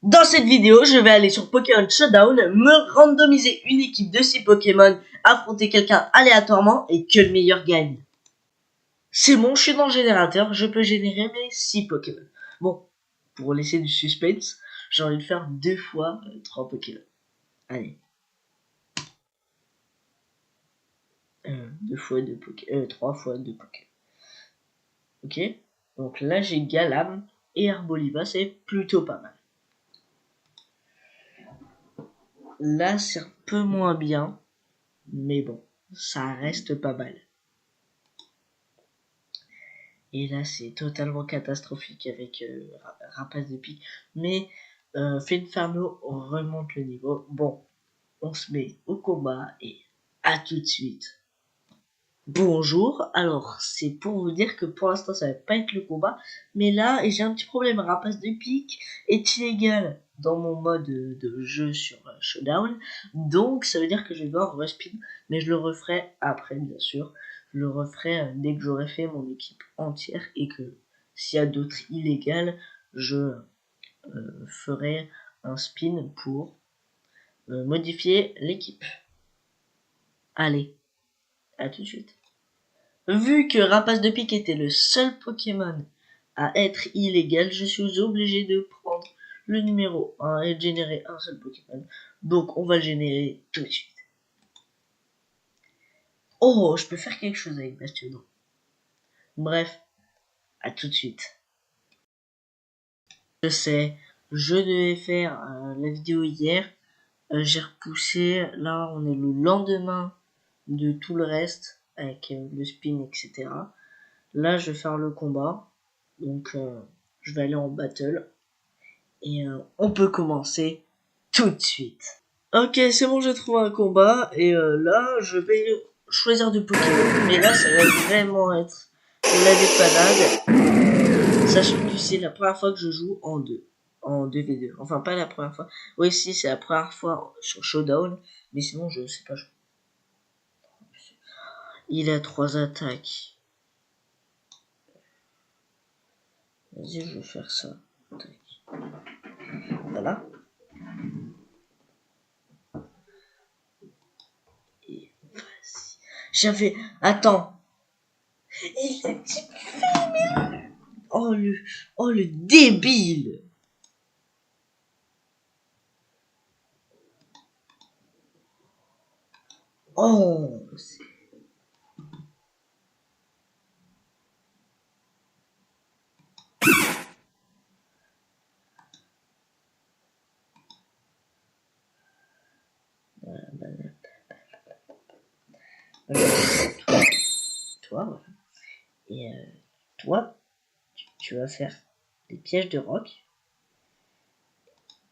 Dans cette vidéo, je vais aller sur Pokémon Showdown, me randomiser une équipe de 6 Pokémon, affronter quelqu'un aléatoirement et que le meilleur gagne. C'est bon, je suis dans le générateur, je peux générer mes 6 Pokémon. Bon, pour laisser du suspense, j'ai envie de faire 2 fois 3 Pokémon. Allez. 2 fois 2 Pokémon, 3 fois 2 Pokémon. Ok, donc là j'ai Galam et Arboliva, c'est plutôt pas mal. Là c'est un peu moins bien, mais bon, ça reste pas mal. Et là c'est totalement catastrophique avec Rapace de pique. Mais Finfarno remonte le niveau. Bon, on se met au combat et à tout de suite. Bonjour, alors c'est pour vous dire que pour l'instant ça va pas être le combat, mais là j'ai un petit problème, Rapace de pique est illégal dans mon mode de jeu sur Showdown, donc ça veut dire que je vais devoir respin, mais je le referai après bien sûr, je le referai dès que j'aurai fait mon équipe entière et que s'il y a d'autres illégales, je ferai un spin pour modifier l'équipe. Allez, à tout de suite. Vu que Rapace de pique était le seul Pokémon à être illégal, je suis obligé de prendre le numéro 1 et de générer un seul Pokémon. Donc on va le générer tout de suite. Oh, je peux faire quelque chose avec Bastiodon. Bref, à tout de suite. Je sais, je devais faire la vidéo hier. J'ai repoussé, là on est le lendemain de tout le reste avec le spin, etc. Là je vais faire le combat. Donc je vais aller en battle. Et on peut commencer tout de suite. Ok, c'est bon, j'ai trouvé un combat. Et là, je vais choisir de Pokémon. Mais là, ça va vraiment être la dépanade. Sachant que c'est la première fois que je joue en 2v2. Enfin, pas la première fois. Oui, si, c'est la première fois sur Showdown. Mais sinon, je sais pas jouer. Il a 3 attaques. Vas-y, je vais faire ça. Voilà. Et vas-y. J'avais... Attends. Il est type féminin. Oh le débile. Oh, c'est... Toi, voilà. Et toi, tu vas faire des pièges de roc.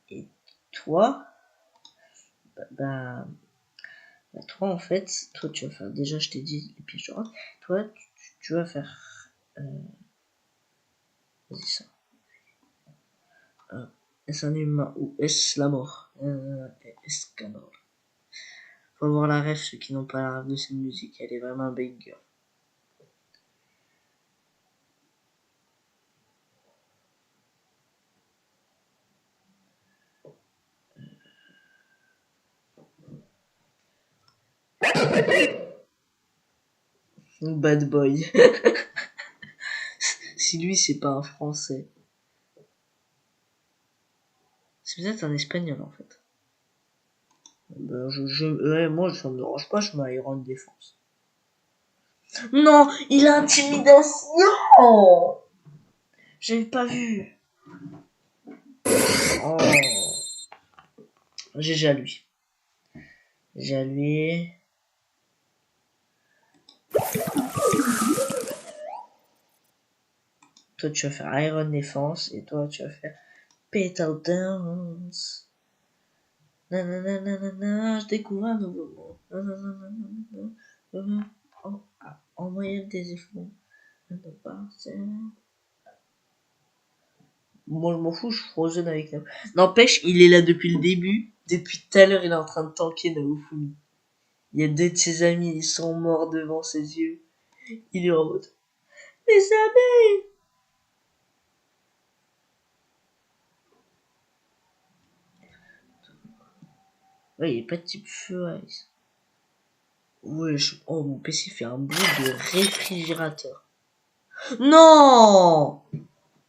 Et toi, bah toi en fait, toi tu vas faire, déjà je t'ai dit les pièges de roc. Toi, tu vas faire... Vas-y ça. Est-ce un humain ou est-ce la mort? Est-ce qu'un mort? Faut voir la ref, ceux qui n'ont pas la ref de cette musique, elle est vraiment un banger. Bad boy. Si lui c'est pas un français, c'est peut-être un espagnol en fait. Ben, ouais, moi ça me dérange pas, je mets Iron Défense. Non, il a intimidation. J'avais pas vu. Oh. GG à lui. GG à lui. Toi tu vas faire Iron Défense et toi tu vas faire Petal Dance. Nanana, je découvre un nouveau mot. En moyenne des efforts. Moi je m'en fous, je suis frozen avec Nao. N'empêche, il est là depuis le début. Depuis tout à l'heure, il est en train de tanker Naofumi. Il y a 2 de ses amis, ils sont morts devant ses yeux. Il est en mode mes amis. Ouais, il n'y a pas de type feu ice. Ouais, oh, mon PC fait un bruit de réfrigérateur. Non!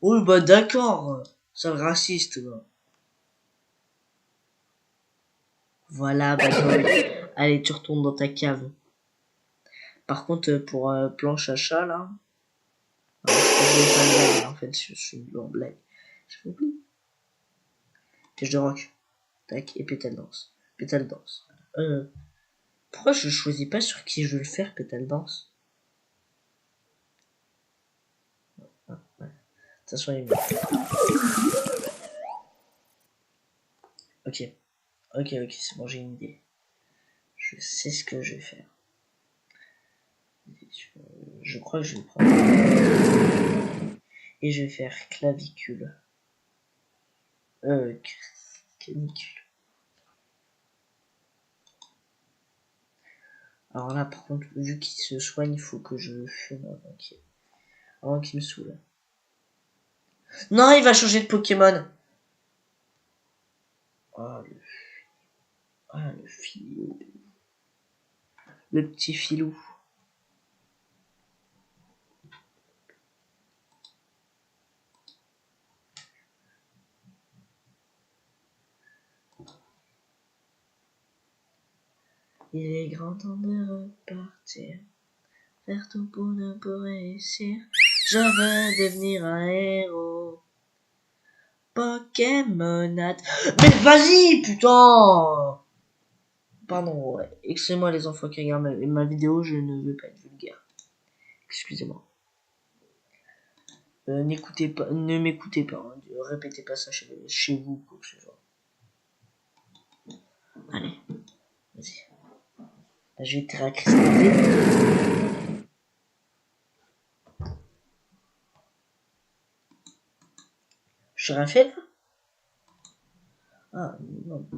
Oui, bah d'accord. Sale raciste, là. Voilà, bah allez, tu retournes dans ta cave. Par contre, pour planche à chat, là... Alors, je vais pas le blague, en fait, je suis en blague. Je m'oublie. Piège de rock. Tac, et pétale danse. Pétale danse. Pourquoi je choisis pas sur qui je veux le faire, pétale danse? Ah, ouais. De toute façon, il est mieux. Ok. Ok, c'est bon, j'ai une idée. Je sais ce que je vais faire. Je crois que je vais prendre... Et je vais faire clavicule. Canicule. Alors là, par contre, vu qu'il se soigne, il faut que je fume avant qu'il me saoule. Non, il va changer de Pokémon. Oh, le filou. Le petit filou. Il est grand temps de repartir. Faire tout pour ne pas réussir. Je veux devenir un héros. Pokémonade. Mais vas-y, putain! Pardon, ouais. Excusez-moi les enfants qui regardent ma vidéo, je ne veux pas être vulgaire. Excusez-moi. N'écoutez pas, ne m'écoutez pas, hein, répétez pas ça chez vous, quoi que ce soit. Allez, vas-y. Là, je vais te récristalliser. Je rien fait là? Ah, non.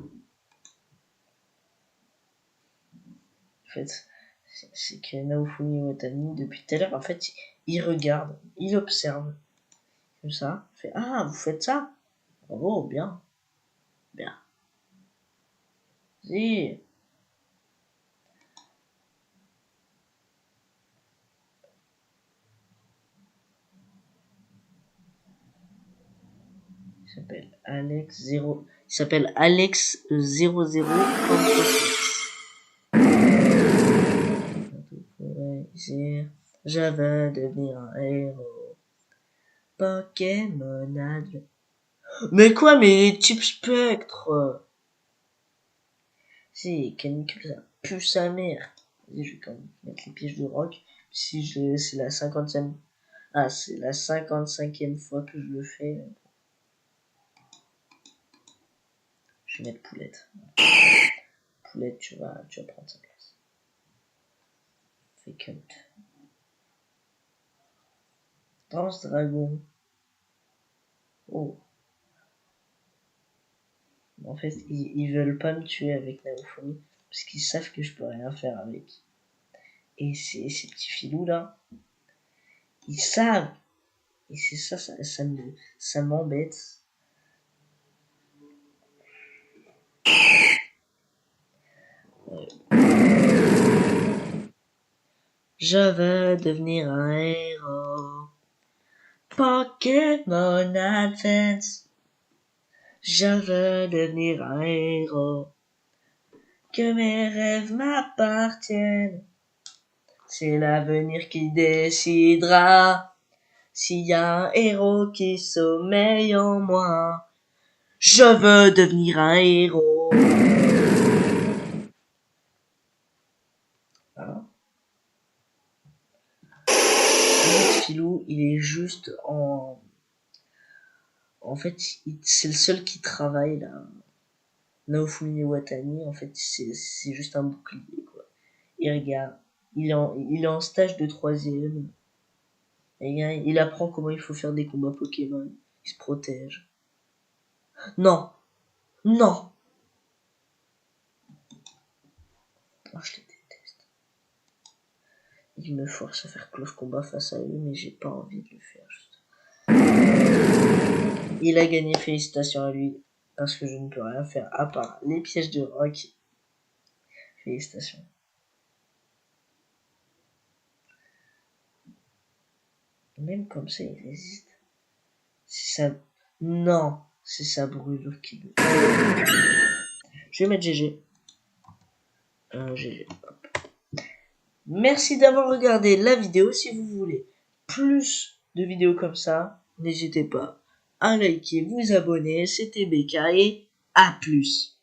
En fait, c'est que Naofumi Watani, depuis tout à l'heure, en fait, il regarde, il observe. Comme ça. Il fait, ah, vous faites ça? Oh, bien. Bien. Si. Il s'appelle Alex 0. Il s'appelle Alex 00. Je veux devenir un héros. Pokémonade. Mais quoi, mais type spectre? Si, canicule, ça pue sa mère. Vas-y, je vais quand même mettre les pièges de rock. Si c'est la 50e. Ah, c'est la 55e fois que je le fais. Je vais mettre Poulette. Poulette, tu vas prendre sa place. Fake out. Danse dragon. Oh. En fait, ils veulent pas me tuer avec Naofumi. Parce qu'ils savent que je peux rien faire avec. Et ces petits filous là, ils savent. Et c'est ça m'embête. Je veux devenir un héros. Pokémon Advance. Je veux devenir un héros. Que mes rêves m'appartiennent. C'est l'avenir qui décidera. S'il y a un héros qui sommeille en moi. Je veux devenir un héros. Voilà. Filou, il est juste en fait, c'est le seul qui travaille là. Naofumi Watani, en fait, c'est juste un bouclier, quoi. Et regarde, il est en stage de 3e. Et regarde, il apprend comment il faut faire des combats Pokémon. Il se protège. Non! Non! Oh, je les déteste. Il me force à faire close combat face à eux, mais j'ai pas envie de le faire, juste. Il a gagné, félicitations à lui. Parce que je ne peux rien faire à part les pièges de rock Félicitations. Même comme ça, il résiste. C'est ça. Non, c'est sa brûlure qui le. Je vais mettre GG. GG. Hop. Merci d'avoir regardé la vidéo. Si vous voulez plus de vidéos comme ça, n'hésitez pas à liker, vous abonner. C'était BK et à plus.